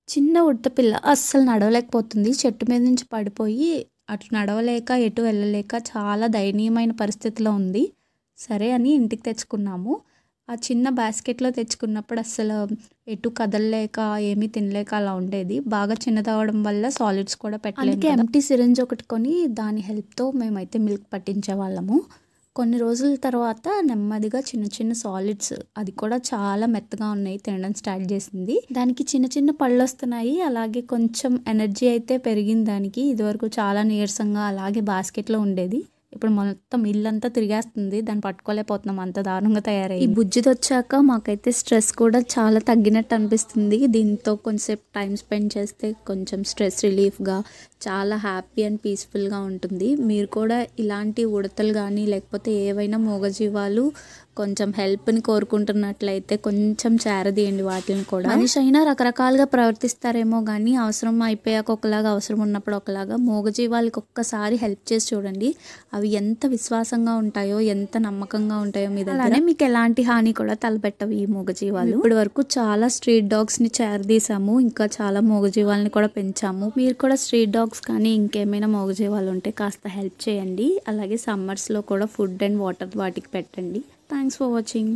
చిన్న ఉడతపిల్ల అస్సలు నడవలేకపోతుంది. చెట్టు మీద నుంచి పడిపోయి అటు నడవలేక, ఎటు వెళ్ళలేక చాలా దయనీయమైన పరిస్థితిలో ఉంది. సరే అని ఇంటికి తెచ్చుకున్నాము. ఆ చిన్న బాస్కెట్‌లో తెచ్చుకున్నప్పుడు అస్సలు ఎటు కదలలేక, ఏమీ తినలేక అలా ఉండేది. బాగా చిన్నదవ్వడం వల్ల సాలిడ్స్ కూడా పెట్టలేము అందుకే కదా! ఎంప్టీ సిరింజ్ ఒకటి కొని దాని హెల్ప్‌తో మేమైతే మిల్క్ పట్టించేవాళ్ళము. కొన్ని రోజుల తర్వాత నెమ్మదిగా చిన్న చిన్న సాలిడ్స్ అది కూడా చాలా మెత్తగా ఉన్నాయి తినడం స్టార్ట్ చేసింది. దానికి చిన్న చిన్న పళ్ళొస్తున్నాయి. అలాగే కొంచెం ఎనర్జీ అయితే పెరిగింది దానికి. ఇదివరకు చాలా నీరసంగా అలాగే బాస్కెట్‌లో ఉండేది. ఇప్పుడు మొత్తం ఇల్లంతా తిరిగేస్తుంది. దాన్ని పట్టుకోలేకపోతున్నాం. అంత దారుణంగా ఈ తయారయింది. బుజ్జిదొచ్చాక మాకైతే స్ట్రెస్ కూడా చాలా తగ్గినట్టు అనిపిస్తుంది. దీంతో కొంచెంసేపు టైం స్పెండ్ చేస్తే కొంచెం స్ట్రెస్ రిలీఫ్‌గా చాలా హ్యాపీ అండ్ పీస్‌ఫుల్‌గా ఉంటుంది. మీరు కూడా ఇలాంటి ఉడతలు గానీ, లేకపోతే ఏవైనా మూగజీవాలు కొంచెం హెల్ప్‌ని కోరుకుంటున్నట్లయితే కొంచెం చేరదీయండి వాటిని కూడా. మనిషి అయినా రకరకాలుగా ప్రవర్తిస్తారేమో గానీ, అవసరం అయిపోయాక ఒకలాగా, అవసరం ఉన్నప్పుడు ఒకలాగా. మూగజీవాలకి ఒక్కసారి హెల్ప్ చేసి చూడండి. అవి ఎంత విశ్వాసంగా ఉంటాయో, ఎంత నమ్మకంగా ఉంటాయో మీ దగ్గర. అలానే మీకు ఎలాంటి హాని కూడా తలపెట్టవు ఈ మూగజీవాలు. ఇప్పటి వరకు చాలా స్ట్రీట్ డాగ్స్‌ని చేరదీసాము. ఇంకా చాలా మూగజీవాలని కూడా పెంచాము. మీరు కూడా స్ట్రీట్ డాగ్స్ కానీ ఇంకేమైనా మూగజీవాలు ఉంటే కాస్త హెల్ప్ చేయండి. అలాగే సమ్మర్స్‌లో కూడా ఫుడ్ అండ్ వాటర్ వాటికి పెట్టండి. Thanks for watching.